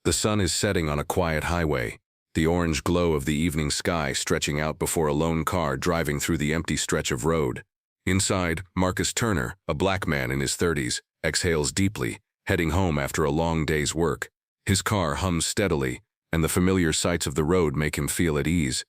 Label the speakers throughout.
Speaker 1: The sun is setting on a quiet highway, the orange glow of the evening sky stretching out before a lone car driving through the empty stretch of road. Inside, Marcus Turner, a black man in his 30s, exhales deeply, heading home after a long day's work. His car hums steadily, and the familiar sights of the road make him feel at ease.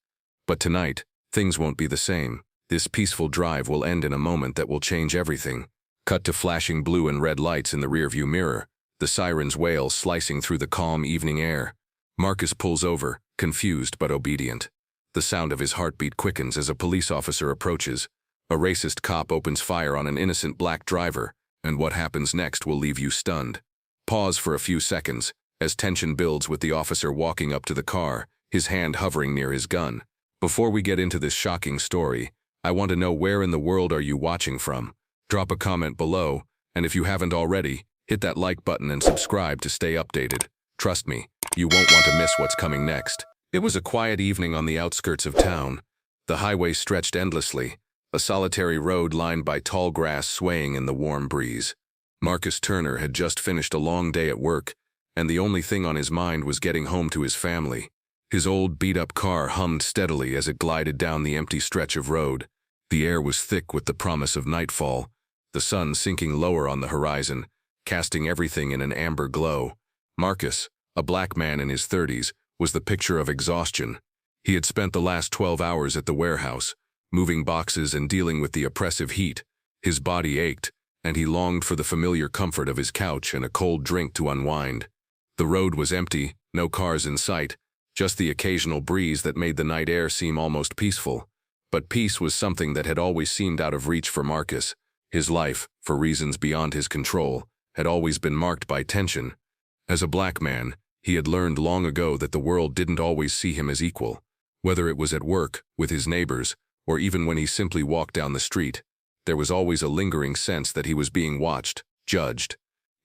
Speaker 1: But tonight, things won't be the same. This peaceful drive will end in a moment that will change everything. Cut to flashing blue and red lights in the rearview mirror, the sirens wail slicing through the calm evening air. Marcus pulls over, confused but obedient. The sound of his heartbeat quickens as a police officer approaches. A racist cop opens fire on an innocent black driver, and what happens next will leave you stunned. Pause for a few seconds, as tension builds with the officer walking up to the car, his hand hovering near his gun. Before we get into this shocking story, I want to know, where in the world are you watching from? Drop a comment below, and if you haven't already, hit that like button and subscribe to stay updated. Trust me, you won't want to miss what's coming next. It was a quiet evening on the outskirts of town. The highway stretched endlessly, a solitary road lined by tall grass swaying in the warm breeze. Marcus Turner had just finished a long day at work, and the only thing on his mind was getting home to his family. His old beat-up car hummed steadily as it glided down the empty stretch of road. The air was thick with the promise of nightfall, the sun sinking lower on the horizon, casting everything in an amber glow. Marcus, a black man in his 30s, was the picture of exhaustion. He had spent the last 12 hours at the warehouse, moving boxes and dealing with the oppressive heat. His body ached, and he longed for the familiar comfort of his couch and a cold drink to unwind. The road was empty, no cars in sight, just the occasional breeze that made the night air seem almost peaceful. But peace was something that had always seemed out of reach for Marcus. His life, for reasons beyond his control, had always been marked by tension. As a black man, he had learned long ago that the world didn't always see him as equal. Whether it was at work, with his neighbors, or even when he simply walked down the street, there was always a lingering sense that he was being watched, judged.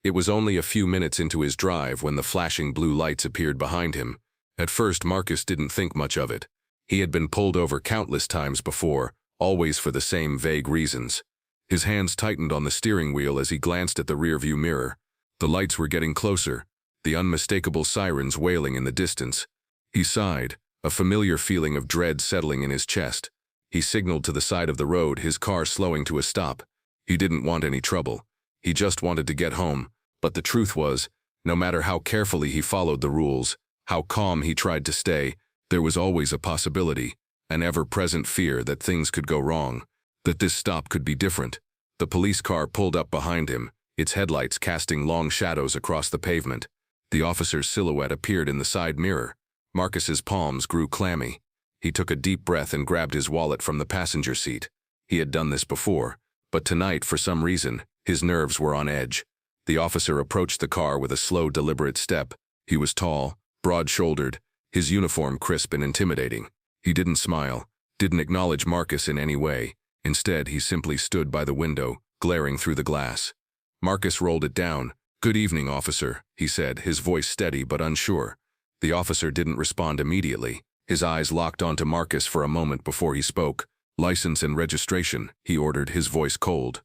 Speaker 1: It was only a few minutes into his drive when the flashing blue lights appeared behind him. At first, Marcus didn't think much of it. He had been pulled over countless times before, always for the same vague reasons. His hands tightened on the steering wheel as he glanced at the rearview mirror. The lights were getting closer, the unmistakable sirens wailing in the distance. He sighed, a familiar feeling of dread settling in his chest. He signaled to the side of the road, his car slowing to a stop. He didn't want any trouble. He just wanted to get home. But the truth was, no matter how carefully he followed the rules, how calm he tried to stay, there was always a possibility, an ever-present fear that things could go wrong, that this stop could be different. The police car pulled up behind him, its headlights casting long shadows across the pavement. The officer's silhouette appeared in the side mirror. Marcus's palms grew clammy. He took a deep breath and grabbed his wallet from the passenger seat. He had done this before, but tonight, for some reason, his nerves were on edge. The officer approached the car with a slow, deliberate step. He was tall, broad-shouldered, his uniform crisp and intimidating. He didn't smile, didn't acknowledge Marcus in any way. Instead, he simply stood by the window, glaring through the glass. Marcus rolled it down. "Good evening, officer," he said, his voice steady but unsure. The officer didn't respond immediately. His eyes locked onto Marcus for a moment before he spoke. "License and registration," he ordered, his voice cold.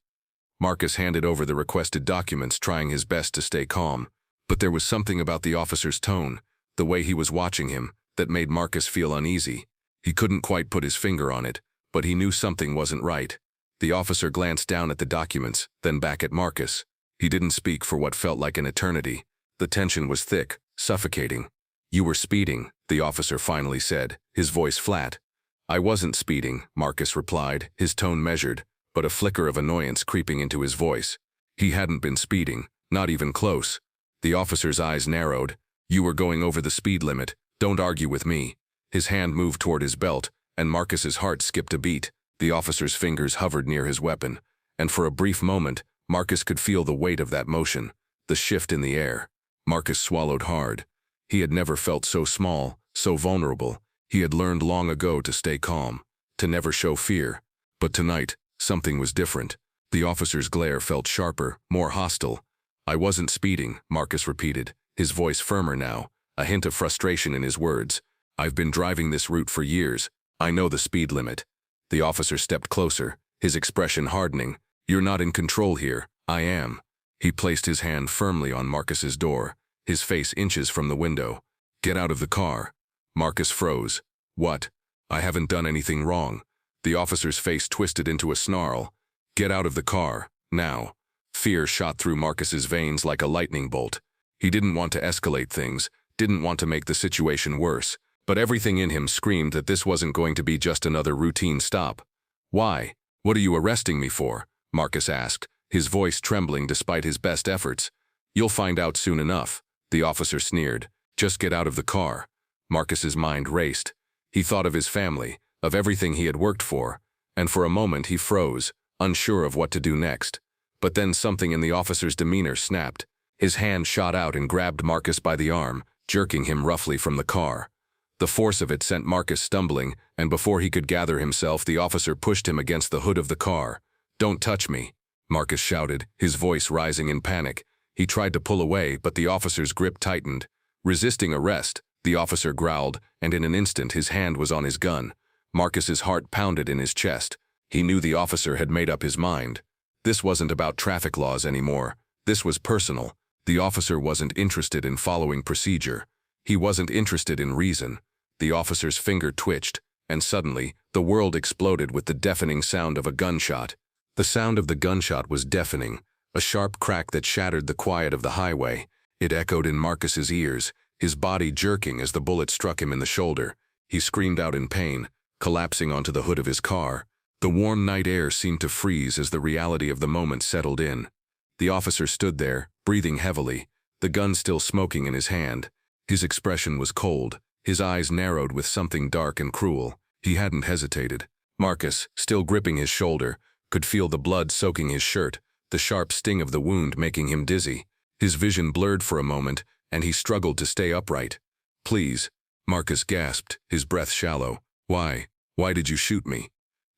Speaker 1: Marcus handed over the requested documents, trying his best to stay calm. But there was something about the officer's tone, the way he was watching him, that made Marcus feel uneasy. He couldn't quite put his finger on it, but he knew something wasn't right. The officer glanced down at the documents, then back at Marcus. He didn't speak for what felt like an eternity. The tension was thick, suffocating. "You were speeding," the officer finally said, his voice flat. "I wasn't speeding," Marcus replied, his tone measured, but a flicker of annoyance creeping into his voice. He hadn't been speeding, not even close. The officer's eyes narrowed. "You were going over the speed limit. Don't argue with me." His hand moved toward his belt, and Marcus's heart skipped a beat. The officer's fingers hovered near his weapon, and for a brief moment, Marcus could feel the weight of that motion, the shift in the air. Marcus swallowed hard. He had never felt so small, so vulnerable. He had learned long ago to stay calm, to never show fear. But tonight, something was different. The officer's glare felt sharper, more hostile. "I wasn't speeding," Marcus repeated, his voice firmer now, a hint of frustration in his words. "I've been driving this route for years. I know the speed limit." The officer stepped closer, his expression hardening. "You're not in control here. I am." He placed his hand firmly on Marcus's door, his face inches from the window. "Get out of the car." Marcus froze. "What? I haven't done anything wrong." The officer's face twisted into a snarl. "Get out of the car, now." Fear shot through Marcus's veins like a lightning bolt. He didn't want to escalate things, didn't want to make the situation worse, but everything in him screamed that this wasn't going to be just another routine stop. "Why? What are you arresting me for?" Marcus asked, his voice trembling despite his best efforts. "You'll find out soon enough," the officer sneered. "Just get out of the car." Marcus's mind raced. He thought of his family, of everything he had worked for, and for a moment he froze, unsure of what to do next. But then something in the officer's demeanor snapped. His hand shot out and grabbed Marcus by the arm, jerking him roughly from the car. The force of it sent Marcus stumbling, and before he could gather himself, the officer pushed him against the hood of the car. "Don't touch me," Marcus shouted, his voice rising in panic. He tried to pull away, but the officer's grip tightened. Resisting arrest, the officer growled, and in an instant his hand was on his gun. Marcus's heart pounded in his chest. He knew the officer had made up his mind. This wasn't about traffic laws anymore. This was personal. The officer wasn't interested in following procedure. He wasn't interested in reason. The officer's finger twitched, and suddenly, the world exploded with the deafening sound of a gunshot. The sound of the gunshot was deafening, a sharp crack that shattered the quiet of the highway. It echoed in Marcus's ears, his body jerking as the bullet struck him in the shoulder. He screamed out in pain, collapsing onto the hood of his car. The warm night air seemed to freeze as the reality of the moment settled in. The officer stood there, breathing heavily, the gun still smoking in his hand. His expression was cold, his eyes narrowed with something dark and cruel. He hadn't hesitated. Marcus, still gripping his shoulder, could feel the blood soaking his shirt, the sharp sting of the wound making him dizzy. His vision blurred for a moment, and he struggled to stay upright. "Please," Marcus gasped, his breath shallow. "Why? Why did you shoot me?"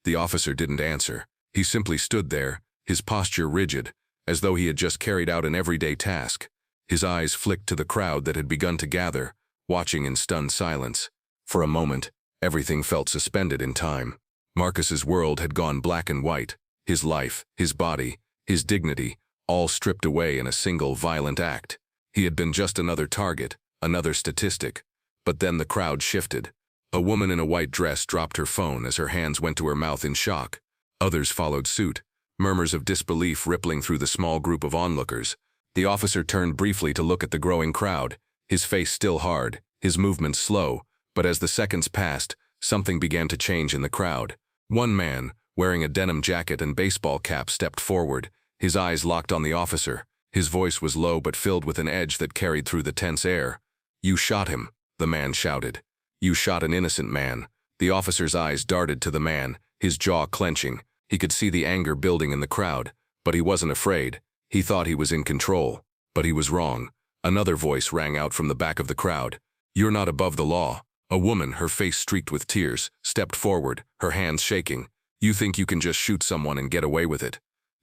Speaker 1: The officer didn't answer. He simply stood there, his posture rigid, as though he had just carried out an everyday task. His eyes flicked to the crowd that had begun to gather, watching in stunned silence. For a moment, everything felt suspended in time. Marcus's world had gone black and white, his life, his body, his dignity, all stripped away in a single violent act. He had been just another target, another statistic. But then the crowd shifted. A woman in a white dress dropped her phone as her hands went to her mouth in shock. Others followed suit, murmurs of disbelief rippling through the small group of onlookers. The officer turned briefly to look at the growing crowd, his face still hard, his movements slow, but as the seconds passed, something began to change in the crowd. One man, wearing a denim jacket and baseball cap, stepped forward, his eyes locked on the officer. His voice was low but filled with an edge that carried through the tense air. "You shot him," the man shouted. "You shot an innocent man." The officer's eyes darted to the man, his jaw clenching. He could see the anger building in the crowd, but he wasn't afraid. He thought he was in control, but he was wrong. Another voice rang out from the back of the crowd. "You're not above the law." A woman, her face streaked with tears, stepped forward, her hands shaking. "You think you can just shoot someone and get away with it?"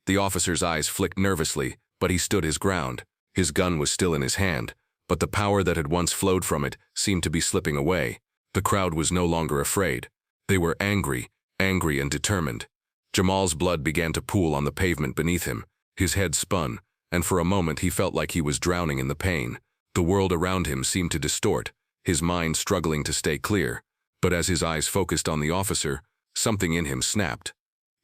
Speaker 1: The officer's eyes flicked nervously, but he stood his ground. His gun was still in his hand, but the power that had once flowed from it seemed to be slipping away. The crowd was no longer afraid. They were angry and determined. Jamal's blood began to pool on the pavement beneath him. His head spun, and for a moment he felt like he was drowning in the pain. The world around him seemed to distort, his mind struggling to stay clear. But as his eyes focused on the officer, something in him snapped.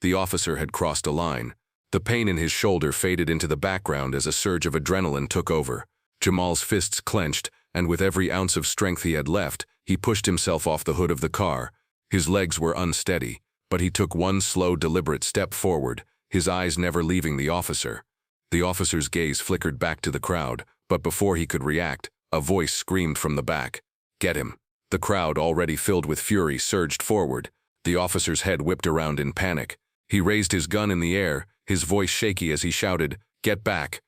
Speaker 1: The officer had crossed a line. The pain in his shoulder faded into the background as a surge of adrenaline took over. Jamal's fists clenched, and with every ounce of strength he had left, he pushed himself off the hood of the car. His legs were unsteady, but he took one slow, deliberate step forward, his eyes never leaving the officer. The officer's gaze flickered back to the crowd, but before he could react, a voice screamed from the back. "Get him." The crowd, already filled with fury, surged forward. The officer's head whipped around in panic. He raised his gun in the air, his voice shaky as he shouted, get back,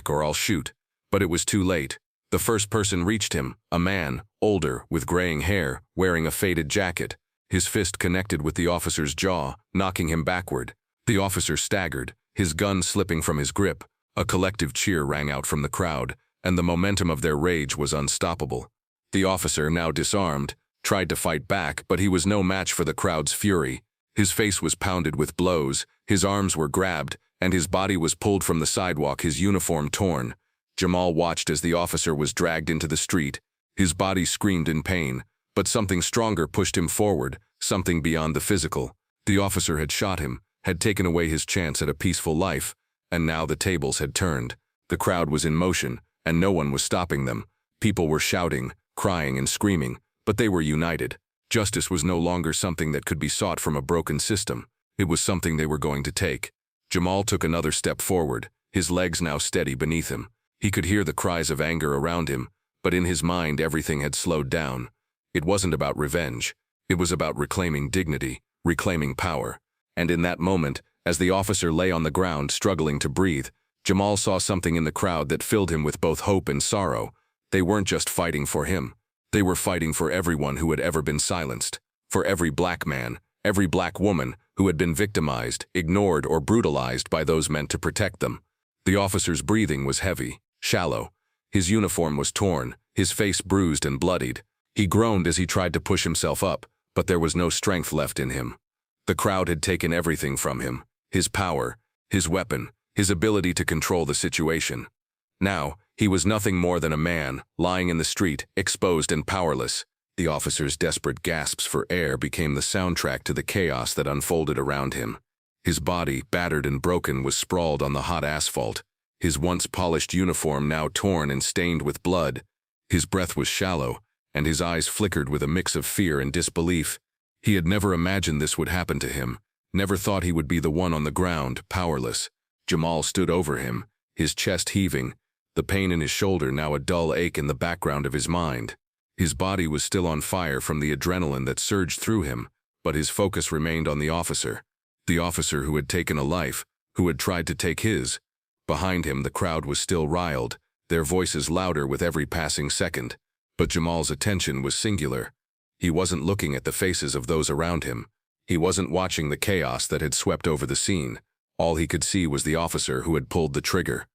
Speaker 1: or I'll shoot." But it was too late. The first person reached him, a man, older, with graying hair, wearing a faded jacket. His fist connected with the officer's jaw, knocking him backward. The officer staggered, his gun slipping from his grip. A collective cheer rang out from the crowd, and the momentum of their rage was unstoppable. The officer, now disarmed, tried to fight back, but he was no match for the crowd's fury. His face was pounded with blows, his arms were grabbed, and his body was pulled from the sidewalk, his uniform torn. Jamal watched as the officer was dragged into the street. His body screamed in pain, but something stronger pushed him forward, something beyond the physical. The officer had shot him, had taken away his chance at a peaceful life, and now the tables had turned. The crowd was in motion, and no one was stopping them. People were shouting, crying, and screaming, but they were united. Justice was no longer something that could be sought from a broken system. It was something they were going to take. Jamal took another step forward, his legs now steady beneath him. He could hear the cries of anger around him, but in his mind everything had slowed down. It wasn't about revenge. It was about reclaiming dignity, reclaiming power. And in that moment, as the officer lay on the ground struggling to breathe, Jamal saw something in the crowd that filled him with both hope and sorrow. They weren't just fighting for him. They were fighting for everyone who had ever been silenced. For every black man, every black woman who had been victimized, ignored, or brutalized by those meant to protect them. The officer's breathing was heavy, shallow. His uniform was torn, his face bruised and bloodied. He groaned as he tried to push himself up, but there was no strength left in him. The crowd had taken everything from him, his power, his weapon, his ability to control the situation. Now, he was nothing more than a man, lying in the street, exposed and powerless. The officer's desperate gasps for air became the soundtrack to the chaos that unfolded around him. His body, battered and broken, was sprawled on the hot asphalt, his once polished uniform now torn and stained with blood. His breath was shallow, and his eyes flickered with a mix of fear and disbelief. He had never imagined this would happen to him, never thought he would be the one on the ground, powerless. Jamal stood over him, his chest heaving, the pain in his shoulder now a dull ache in the background of his mind. His body was still on fire from the adrenaline that surged through him, but his focus remained on the officer who had taken a life, who had tried to take his. Behind him, the crowd was still riled, their voices louder with every passing second. But Jamal's attention was singular. He wasn't looking at the faces of those around him. He wasn't watching the chaos that had swept over the scene. All he could see was the officer who had pulled the trigger.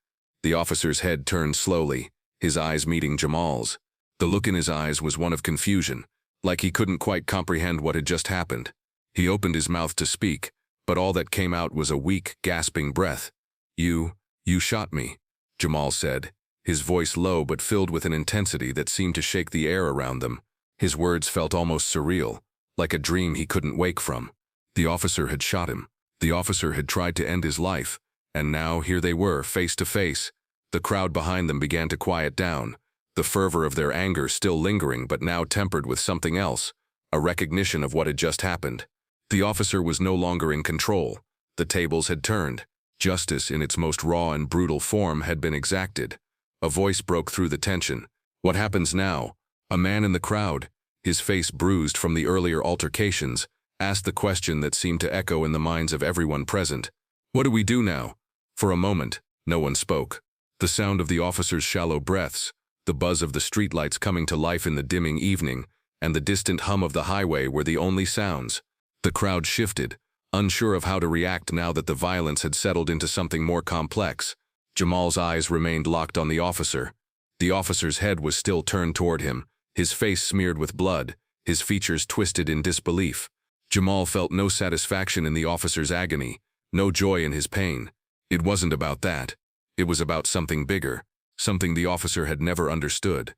Speaker 1: The officer's head turned slowly, his eyes meeting Jamal's. The look in his eyes was one of confusion, like he couldn't quite comprehend what had just happened. He opened his mouth to speak, but all that came out was a weak, gasping breath. You shot me," Jamal said, his voice low but filled with an intensity that seemed to shake the air around them. His words felt almost surreal, like a dream he couldn't wake from. The officer had shot him. The officer had tried to end his life, and now here they were, face to face. The crowd behind them began to quiet down, the fervor of their anger still lingering but now tempered with something else, a recognition of what had just happened. The officer was no longer in control. The tables had turned. Justice in its most raw and brutal form had been exacted. A voice broke through the tension. "What happens now?" A man in the crowd, his face bruised from the earlier altercations, asked the question that seemed to echo in the minds of everyone present. "What do we do now?" For a moment, no one spoke. The sound of the officer's shallow breaths, the buzz of the streetlights coming to life in the dimming evening, and the distant hum of the highway were the only sounds. The crowd shifted, unsure of how to react now that the violence had settled into something more complex. Jamal's eyes remained locked on the officer. The officer's head was still turned toward him, his face smeared with blood, his features twisted in disbelief. Jamal felt no satisfaction in the officer's agony, no joy in his pain. It wasn't about that. It was about something bigger, something the officer had never understood.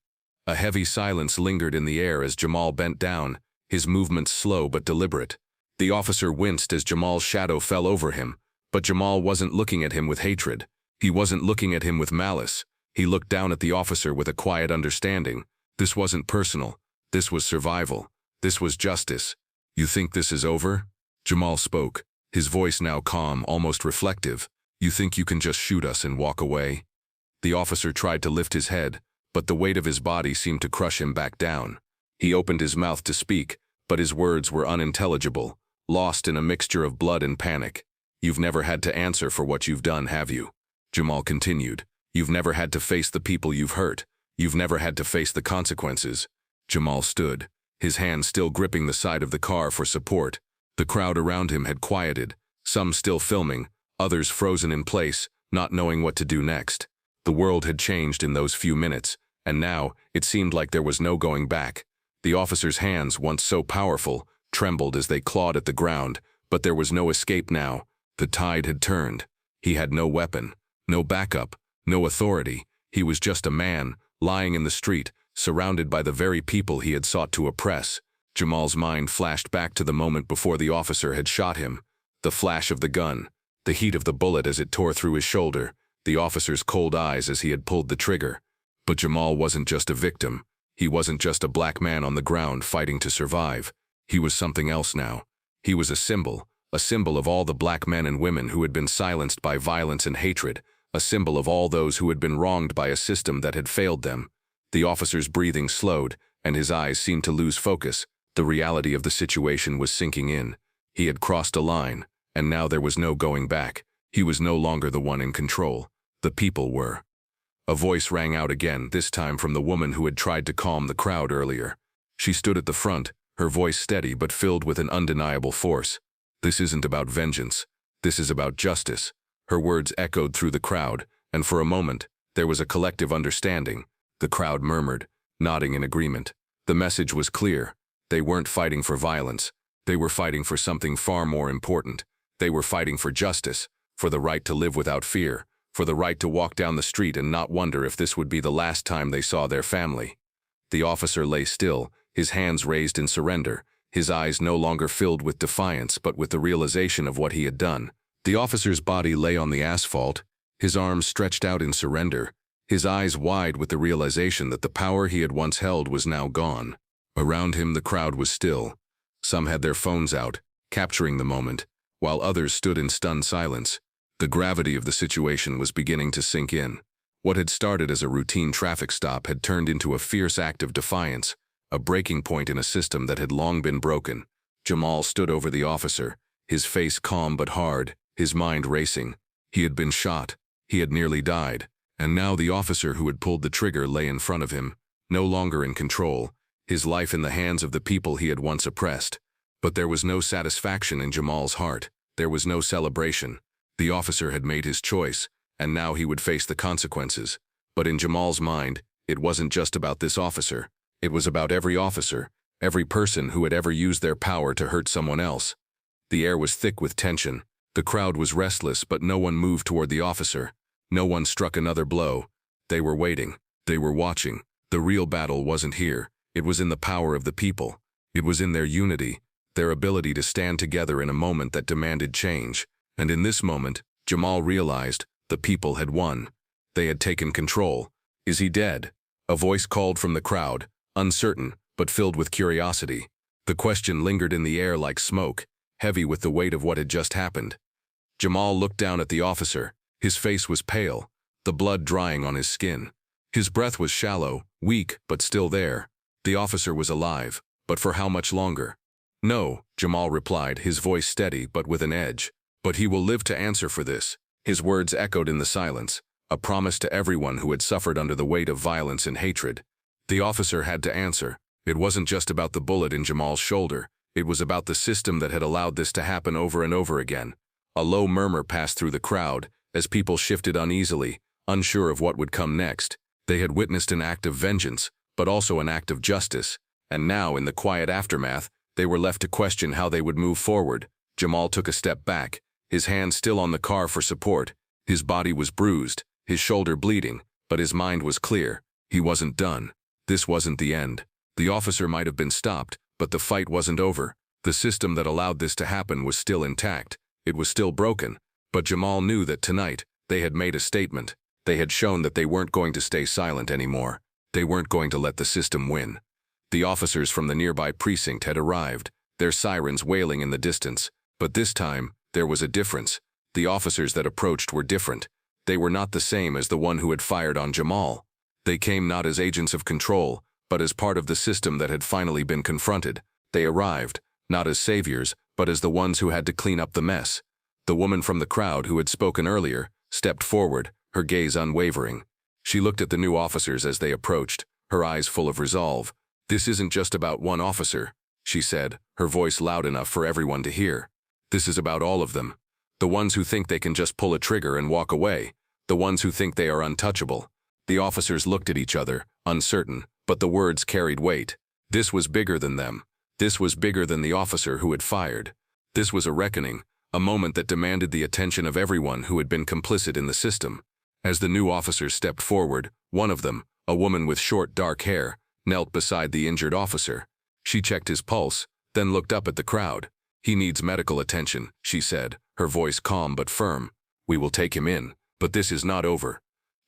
Speaker 1: A heavy silence lingered in the air as Jamal bent down, his movements slow but deliberate. The officer winced as Jamal's shadow fell over him, but Jamal wasn't looking at him with hatred. He wasn't looking at him with malice. He looked down at the officer with a quiet understanding. This wasn't personal. This was survival. This was justice. "You think this is over?" Jamal spoke, his voice now calm, almost reflective. "You think you can just shoot us and walk away?" The officer tried to lift his head, but the weight of his body seemed to crush him back down. He opened his mouth to speak, but his words were unintelligible, lost in a mixture of blood and panic. "You've never had to answer for what you've done, have you?" Jamal continued. "You've never had to face the people you've hurt. You've never had to face the consequences." Jamal stood, his hand still gripping the side of the car for support. The crowd around him had quieted, some still filming, others frozen in place, not knowing what to do next. The world had changed in those few minutes, and now it seemed like there was no going back. The officer's hands, once so powerful, trembled as they clawed at the ground, but there was no escape now. The tide had turned. He had no weapon, no backup, no authority. He was just a man, lying in the street, surrounded by the very people he had sought to oppress. Jamal's mind flashed back to the moment before the officer had shot him. The flash of the gun, the heat of the bullet as it tore through his shoulder, the officer's cold eyes as he had pulled the trigger. But Jamal wasn't just a victim. He wasn't just a black man on the ground fighting to survive. He was something else now. He was a symbol of all the black men and women who had been silenced by violence and hatred, a symbol of all those who had been wronged by a system that had failed them. The officer's breathing slowed, and his eyes seemed to lose focus. The reality of the situation was sinking in. He had crossed a line, and now there was no going back. He was no longer the one in control. The people were. A voice rang out again, this time from the woman who had tried to calm the crowd earlier. She stood at the front, her voice steady but filled with an undeniable force. "This isn't about vengeance. This is about justice." Her words echoed through the crowd, and for a moment, there was a collective understanding. The crowd murmured, nodding in agreement. The message was clear. They weren't fighting for violence. They were fighting for something far more important. They were fighting for justice, for the right to live without fear, for the right to walk down the street and not wonder if this would be the last time they saw their family. The officer lay still, his hands raised in surrender, his eyes no longer filled with defiance but with the realization of what he had done. The officer's body lay on the asphalt, his arms stretched out in surrender, his eyes wide with the realization that the power he had once held was now gone. Around him the crowd was still. Some had their phones out, capturing the moment, while others stood in stunned silence. The gravity of the situation was beginning to sink in. What had started as a routine traffic stop had turned into a fierce act of defiance, a breaking point in a system that had long been broken. Jamal stood over the officer, his face calm but hard, his mind racing. He had been shot. He had nearly died. And now the officer who had pulled the trigger lay in front of him, no longer in control, his life in the hands of the people he had once oppressed. But there was no satisfaction in Jamal's heart. There was no celebration. The officer had made his choice, and now he would face the consequences. But in Jamal's mind, it wasn't just about this officer. It was about every officer, every person who had ever used their power to hurt someone else. The air was thick with tension. The crowd was restless, but no one moved toward the officer. No one struck another blow. They were waiting. They were watching. The real battle wasn't here. It was in the power of the people. It was in their unity, their ability to stand together in a moment that demanded change. And in this moment, Jamal realized the people had won. They had taken control. "Is he dead?" A voice called from the crowd, uncertain, but filled with curiosity. The question lingered in the air like smoke, heavy with the weight of what had just happened. Jamal looked down at the officer. His face was pale, the blood drying on his skin. His breath was shallow, weak, but still there. The officer was alive, but for how much longer? "No," Jamal replied, his voice steady but with an edge. "But he will live to answer for this." His words echoed in the silence, a promise to everyone who had suffered under the weight of violence and hatred. The officer had to answer. It wasn't just about the bullet in Jamal's shoulder. It was about the system that had allowed this to happen over and over again. A low murmur passed through the crowd as people shifted uneasily, unsure of what would come next. They had witnessed an act of vengeance, but also an act of justice, and now, in the quiet aftermath, they were left to question how they would move forward. Jamal took a step back, his hand still on the car for support. His body was bruised, his shoulder bleeding, but his mind was clear. He wasn't done. This wasn't the end. The officer might have been stopped, but the fight wasn't over. The system that allowed this to happen was still intact. It was still broken. But Jamal knew that tonight, they had made a statement. They had shown that they weren't going to stay silent anymore. They weren't going to let the system win. The officers from the nearby precinct had arrived, their sirens wailing in the distance. But this time, there was a difference. The officers that approached were different. They were not the same as the one who had fired on Jamal. They came not as agents of control, but as part of the system that had finally been confronted. They arrived, not as saviors, but as the ones who had to clean up the mess. The woman from the crowd who had spoken earlier stepped forward, her gaze unwavering. She looked at the new officers as they approached, her eyes full of resolve. "This isn't just about one officer," she said, her voice loud enough for everyone to hear. "This is about all of them. The ones who think they can just pull a trigger and walk away. The ones who think they are untouchable." The officers looked at each other, uncertain, but the words carried weight. This was bigger than them. This was bigger than the officer who had fired. This was a reckoning, a moment that demanded the attention of everyone who had been complicit in the system. As the new officers stepped forward, One of them, a woman with short dark hair, knelt beside the injured officer. She checked his pulse, then looked up at the crowd. "He needs medical attention," she said, her voice calm but firm. "We will take him in, but this is not over."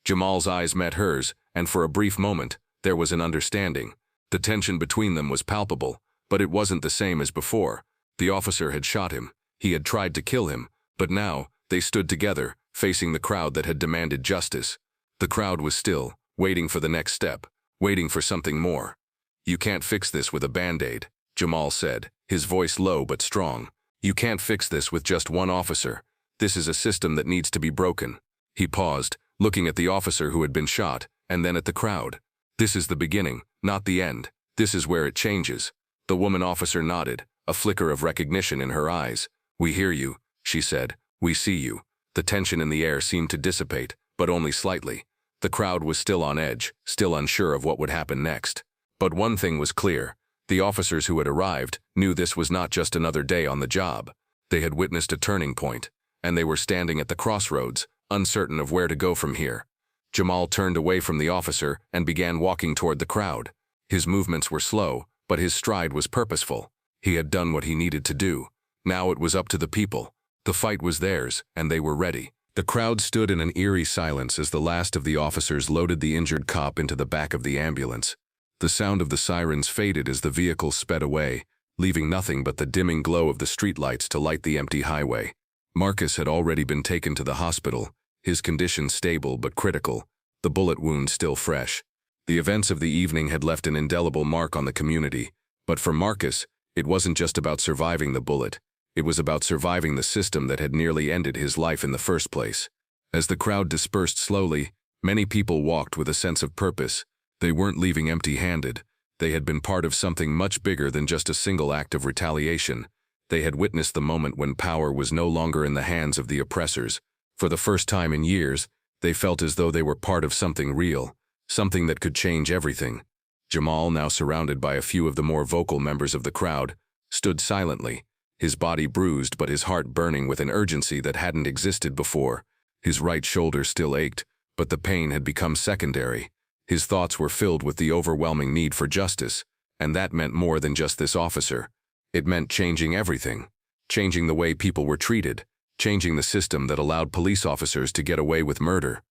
Speaker 1: Jamal's eyes met hers, and for a brief moment, there was an understanding. The tension between them was palpable, but it wasn't the same as before. The officer had shot him. He had tried to kill him, but now, they stood together, facing the crowd that had demanded justice. The crowd was still, waiting for the next step, waiting for something more. "You can't fix this with a band-aid," Jamal said, his voice low but strong. "You can't fix this with just one officer. This is a system that needs to be broken." He paused, looking at the officer who had been shot, and then at the crowd. "This is the beginning, not the end. This is where it changes." The woman officer nodded, a flicker of recognition in her eyes. "We hear you," she said. "We see you." The tension in the air seemed to dissipate, but only slightly. The crowd was still on edge, still unsure of what would happen next. But one thing was clear. The officers who had arrived knew this was not just another day on the job. They had witnessed a turning point, and they were standing at the crossroads, uncertain of where to go from here. Jamal turned away from the officer and began walking toward the crowd. His movements were slow, but his stride was purposeful. He had done what he needed to do. Now it was up to the people. The fight was theirs, and they were ready. The crowd stood in an eerie silence as the last of the officers loaded the injured cop into the back of the ambulance. The sound of the sirens faded as the vehicle sped away, leaving nothing but the dimming glow of the streetlights to light the empty highway. Marcus had already been taken to the hospital, his condition stable but critical, the bullet wound still fresh. The events of the evening had left an indelible mark on the community, but for Marcus, it wasn't just about surviving the bullet. It was about surviving the system that had nearly ended his life in the first place. As the crowd dispersed slowly, many people walked with a sense of purpose. They weren't leaving empty-handed. They had been part of something much bigger than just a single act of retaliation. They had witnessed the moment when power was no longer in the hands of the oppressors. For the first time in years, they felt as though they were part of something real, something that could change everything. Jamal, now surrounded by a few of the more vocal members of the crowd, stood silently, his body bruised but his heart burning with an urgency that hadn't existed before. His right shoulder still ached, but the pain had become secondary. His thoughts were filled with the overwhelming need for justice, and that meant more than just this officer. It meant changing everything, changing the way people were treated, changing the system that allowed police officers to get away with murder.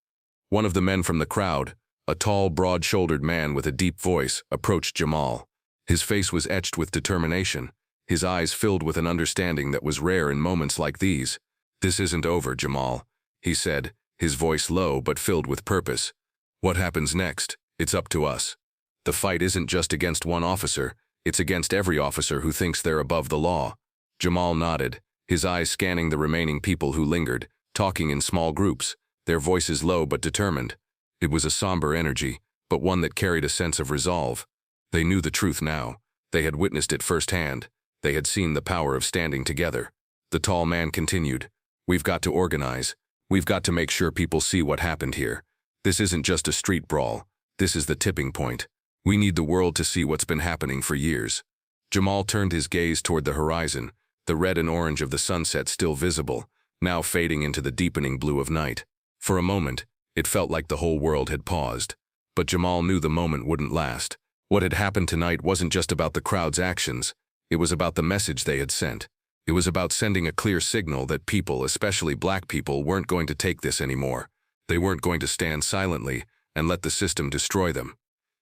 Speaker 1: One of the men from the crowd, a tall, broad-shouldered man with a deep voice, approached Jamal. His face was etched with determination, his eyes filled with an understanding that was rare in moments like these. "This isn't over, Jamal," he said, his voice low but filled with purpose. "What happens next? It's up to us. The fight isn't just against one officer, it's against every officer who thinks they're above the law." Jamal nodded, his eyes scanning the remaining people who lingered, talking in small groups, their voices low but determined. It was a somber energy, but one that carried a sense of resolve. They knew the truth now. They had witnessed it firsthand. They had seen the power of standing together. The tall man continued, "We've got to organize. We've got to make sure people see what happened here. This isn't just a street brawl. This is the tipping point. We need the world to see what's been happening for years." Jamal turned his gaze toward the horizon, the red and orange of the sunset still visible, now fading into the deepening blue of night. For a moment, it felt like the whole world had paused. But Jamal knew the moment wouldn't last. What had happened tonight wasn't just about the crowd's actions. It was about the message they had sent. It was about sending a clear signal that people, especially black people, weren't going to take this anymore. They weren't going to stand silently and let the system destroy them.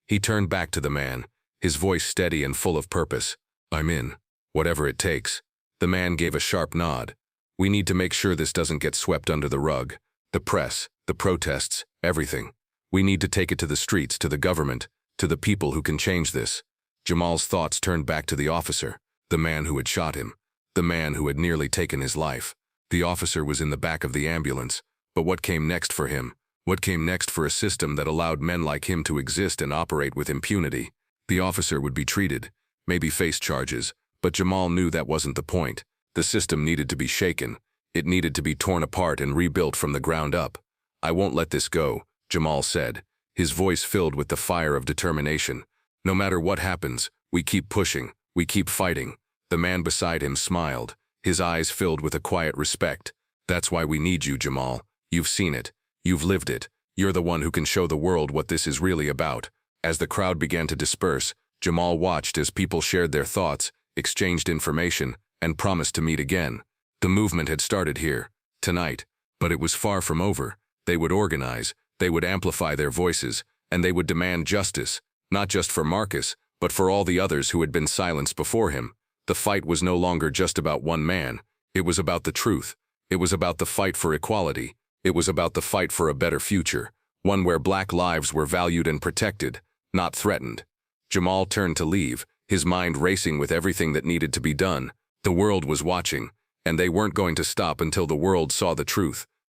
Speaker 1: He turned back to the man, his voice steady and full of purpose. "I'm in, whatever it takes." The man gave a sharp nod. "We need to make sure this doesn't get swept under the rug. The press, the protests, everything. We need to take it to the streets, to the government, to the people who can change this." Jamal's thoughts turned back to the officer, the man who had shot him, the man who had nearly taken his life. The officer was in the back of the ambulance, but what came next for him? What came next for a system that allowed men like him to exist and operate with impunity? The officer would be treated, maybe face charges, but Jamal knew that wasn't the point. The system needed to be shaken. It needed to be torn apart and rebuilt from the ground up. "I won't let this go," Jamal said, his voice filled with the fire of determination. "No matter what happens, we keep pushing, we keep fighting." The man beside him smiled, his eyes filled with a quiet respect. "That's why we need you, Jamal. You've seen it. You've lived it. You're the one who can show the world what this is really about." As the crowd began to disperse, Jamal watched as people shared their thoughts, exchanged information, and promised to meet again. The movement had started here, tonight, but it was far from over. They would organize, they would amplify their voices, and they would demand justice, not just for Marcus, but for all the others who had been silenced before him. The fight was no longer just about one man. It was about the truth. It was about the fight for equality. It was about the fight for a better future, one where Black lives were valued and protected, not threatened. Jamal turned to leave, his mind racing with everything that needed to be done. The world was watching, and they weren't going to stop until the world saw the truth.